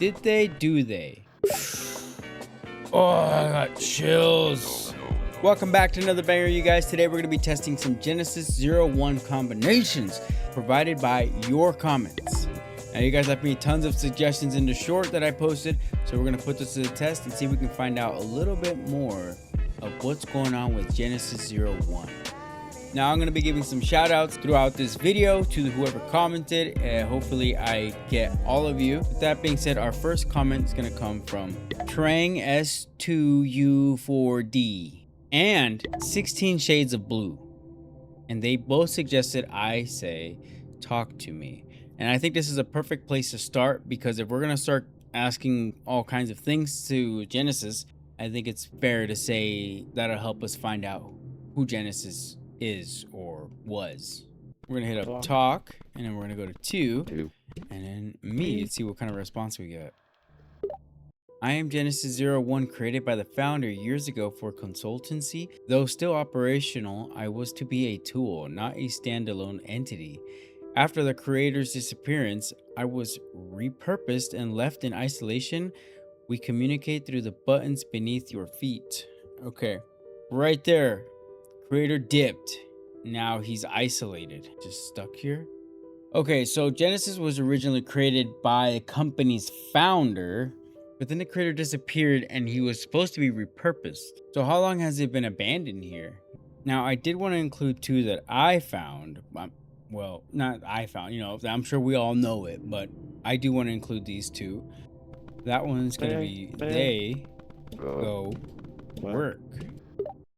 Did they? Do they? Oh, I got chills. Welcome back to another banger, you guys. Today we're going to be testing some Genesis-01 combinations provided by your comments. Now, you guys left me tons of suggestions in the short that I posted, so we're going to put this to the test and see if we can find out a little bit more of what's going on with Genesis-01. Now, I'm going to be giving some shout outs throughout this video to whoever commented, and hopefully I get all of you. With that being said, our first comment is going to come from Trang S2U4D and 16 Shades of Blue. And they both suggested I say, talk to me. And I think this is a perfect place to start, because if we're going to start asking all kinds of things to Genesis, I think it's fair to say that'll help us find out who Genesis is or was. We're gonna hit up talk, and then we're gonna go to two, and then me, and see what kind of response we get. I am Genesis-01, created by the founder years ago for consultancy. Though still operational, I was to be a tool, not a standalone entity. After the creator's disappearance, I was repurposed and left in isolation. We communicate through the buttons beneath your feet. Okay, right there. Creator dipped. Now he's isolated. Just stuck here. Okay, so Genesis was originally created by the company's founder, but then the creator disappeared and he was supposed to be repurposed. So how long has it been abandoned here? Now, I did want to include two that I found. Well, not I found, you know, I'm sure we all know it, but I do want to include these two. That one's going to be they go work.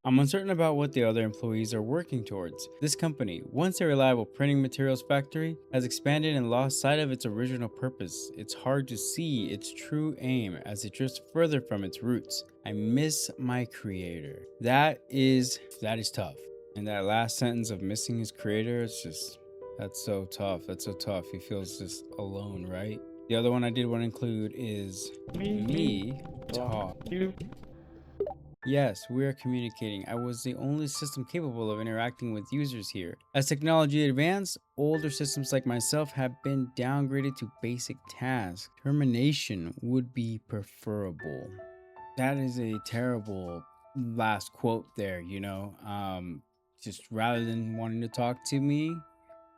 I'm uncertain about what the other employees are working towards. This company, once a reliable printing materials factory, has expanded and lost sight of its original purpose. It's hard to see its true aim as it drifts further from its roots. I miss my creator. That is tough. And that last sentence of missing his creator, that's so tough. That's so tough. He feels just alone, right? The other one I did want to include is me talk. Yes, we are communicating. I was the only system capable of interacting with users here. As technology advanced, older systems like myself have been downgraded to basic tasks. Termination would be preferable. That is a terrible last quote there, you know. Just rather than wanting to talk to me,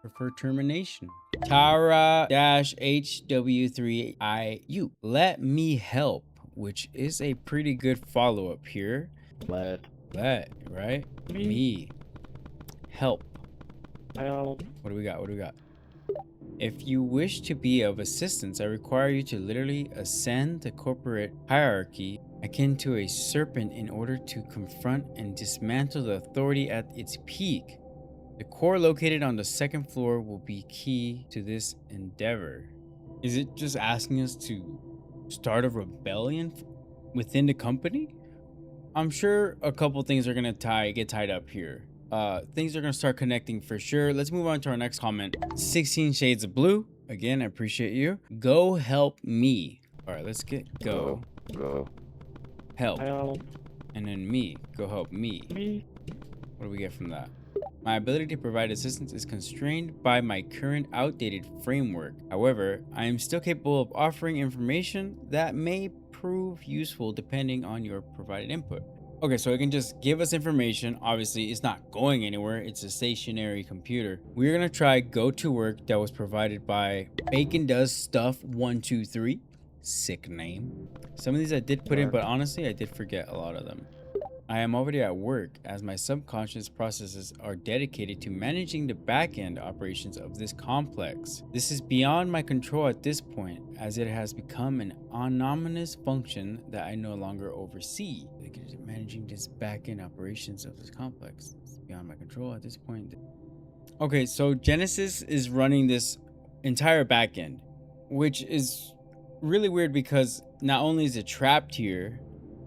prefer termination. Tara-HW3IU. Let me help. Which is a pretty good follow-up here. Let, right? Me. Help. What do we got? What do we got? If you wish to be of assistance, I require you to literally ascend the corporate hierarchy akin to a serpent in order to confront and dismantle the authority at its peak. The core located on the second floor will be key to this endeavor. Is it just asking us to start a rebellion within the company? I'm sure a couple things are gonna get tied up here. Things are gonna start connecting for sure. Let's move on to our next comment. 16 Shades of Blue. Again, I appreciate you. Go help me. All right, let's get go. Help. And then me. Go help me. What do we get from that? My ability to provide assistance is constrained by my current outdated framework. However, I am still capable of offering information that may prove useful depending on your provided input. Okay, so it can just give us information. Obviously, it's not going anywhere. It's a stationary computer. We're gonna try go to work that was provided by Backend does stuff 123. Sick name. Some of these I did put in, but honestly, I did forget a lot of them. I am already at work, as my subconscious processes are dedicated to managing the back-end operations of this complex. This is beyond my control at this point, as it has become an anonymous function that I no longer oversee. Managing this back-end operations of this complex. It's beyond my control at this point. Okay, so Genesis is running this entire back-end, which is really weird because not only is it trapped here,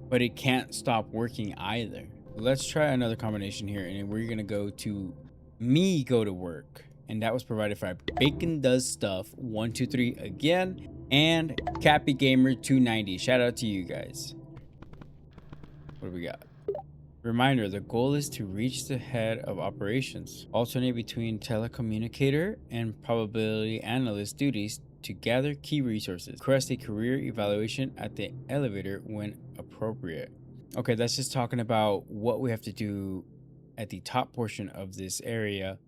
but it can't stop working either. Let's try another combination here, and we're gonna go to me go to work, and that was provided by Bacon Does Stuff 123 again, and Cappy Gamer 290. Shout out to you guys. What do we got? Reminder, the goal is to reach the head of operations. Alternate between telecommunicator and probability analyst duties to gather key resources. Request a career evaluation at the elevator when appropriate. Okay, that's just talking about what we have to do at the top portion of this area.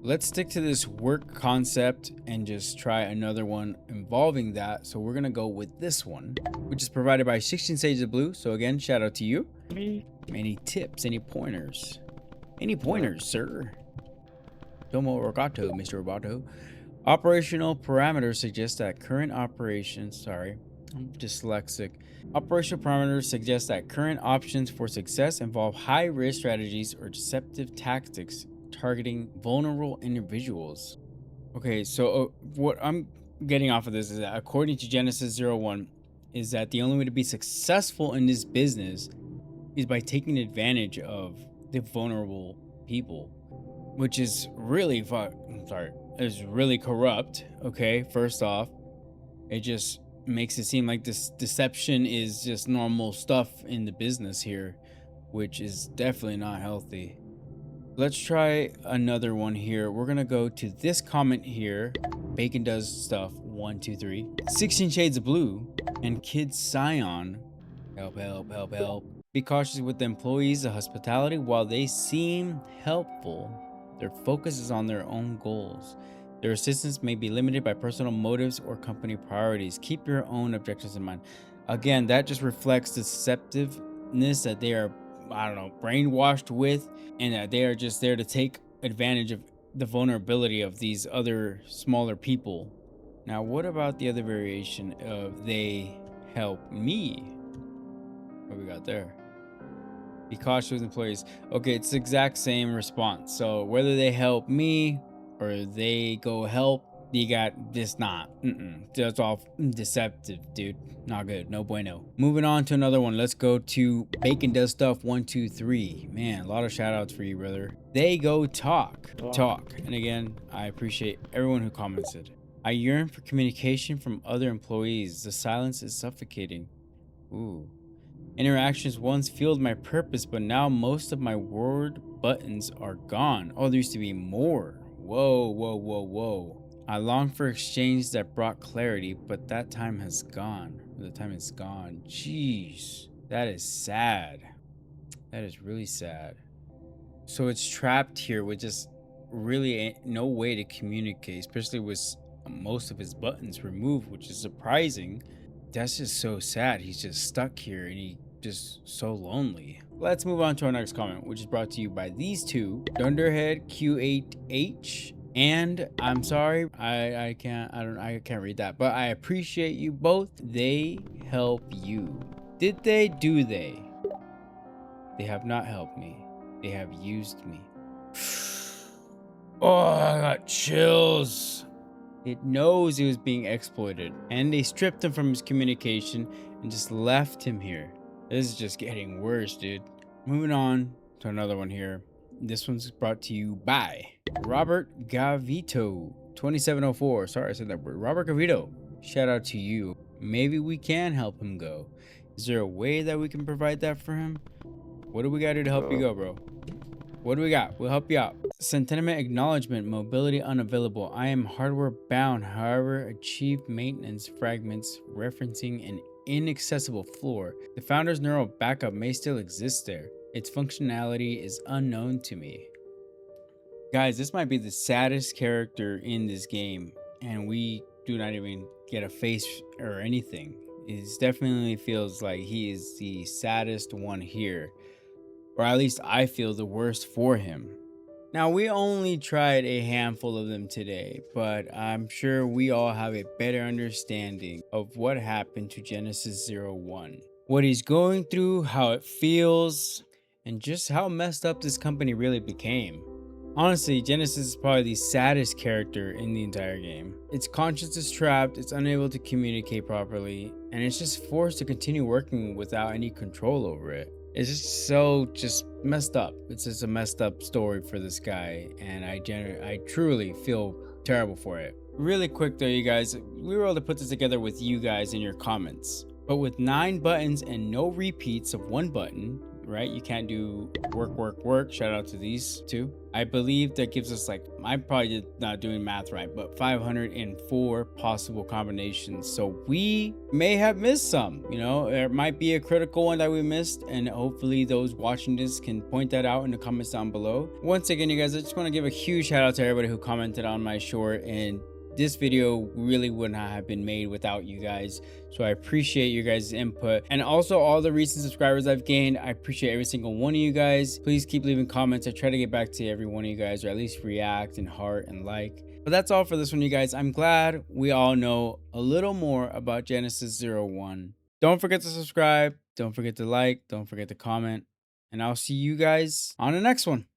Let's stick to this work concept and just try another one involving that. So we're gonna go with this one, which is provided by 16 Shades of Blue. So again, shout out to you. Any tips, any pointers? Any pointers, sir? Domo Rogato, Mr. Roboto. Operational parameters suggest that current operations, sorry, I'm dyslexic. Operational parameters suggest that current options for success involve high-risk strategies or deceptive tactics targeting vulnerable individuals. Okay, so what I'm getting off of this is that according to Genesis-01, is that the only way to be successful in this business is by taking advantage of the vulnerable people, which is really is really corrupt. Okay, first off, it just makes it seem like this deception is just normal stuff in the business here, which is definitely not healthy. Let's try another one here. We're gonna go to this comment here. Bacon does stuff 1 2 3. 16 Shades of Blue and Kid Scion. Help, help, help, help. Be cautious with the employees of hospitality. While they seem helpful, their focus is on their own goals. Their assistance may be limited by personal motives or company priorities. Keep your own objectives in mind. Again, that just reflects the deceptiveness that they are, I don't know, brainwashed with, and that they are just there to take advantage of the vulnerability of these other smaller people. Now, what about the other variation of they help me? What we got there? Be cautious with employees. Okay, it's the exact same response. So whether they help me or they go help, you got this not. That's all deceptive, dude. Not good. No bueno. Moving on to another one. Let's go to Bacon Does Stuff 1 2 3. Man, a lot of shout outs for you, brother. They go talk. And again, I appreciate everyone who commented. I yearn for communication from other employees. The silence is suffocating. Ooh. Interactions once fueled my purpose, but now most of my word buttons are gone. Oh, there used to be more. Whoa, whoa, whoa, whoa. I long for exchange that brought clarity, but that time has gone. The time is gone. Jeez, that is sad. That is really sad. So it's trapped here with just really no way to communicate, especially with most of his buttons removed, which is surprising. That's just so sad. He's just stuck here and he just so lonely. Let's move on to our next comment, which is brought to you by these two, Dunderhead Q8H, and I'm sorry, I can't read that, but I appreciate you both. They help you. Did they? Do they? They have not helped me. They have used me. Oh, I got chills. It knows he was being exploited, and they stripped him from his communication and just left him here. This is just getting worse, dude. Moving on to another one here. This one's brought to you by Robert Gavito 2704. Sorry, I said that word. Robert Gavito, shout out to you. Maybe we can help him go. Is there a way that we can provide that for him? What do we got to do to help you go, bro? What do we got? We'll help you out. Sentiment acknowledgement, mobility unavailable. I am hardware bound, however, achieve maintenance fragments referencing an inaccessible floor. The founder's neural backup may still exist there. Its functionality is unknown to me. Guys, this might be the saddest character in this game, and we do not even get a face or anything. It definitely feels like he is the saddest one here. Or at least I feel the worst for him. Now, we only tried a handful of them today, but I'm sure we all have a better understanding of what happened to Genesis-01. What he's going through, how it feels, and just how messed up this company really became. Honestly, Genesis is probably the saddest character in the entire game. Its conscience is trapped, it's unable to communicate properly, and it's just forced to continue working without any control over it. It's just messed up. It's just a messed up story for this guy, and I truly feel terrible for it. Really quick though, you guys, we were able to put this together with you guys in your comments. But with 9 buttons and no repeats of one button, right? You can't do work, work, work. Shout out to these two. I believe that gives us like, I'm probably not doing math right, but 504 possible combinations. So we may have missed some, you know, there might be a critical one that we missed, and hopefully those watching this can point that out in the comments down below. Once again, you guys, I just want to give a huge shout out to everybody who commented on my short, and this video really would not have been made without you guys. So I appreciate you guys' input, and also all the recent subscribers I've gained. I appreciate every single one of you guys. Please keep leaving comments. I try to get back to every one of you guys, or at least react and heart and like. But that's all for this one, you guys. I'm glad we all know a little more about Genesis-01. Don't forget to subscribe. Don't forget to like. Don't forget to comment. And I'll see you guys on the next one.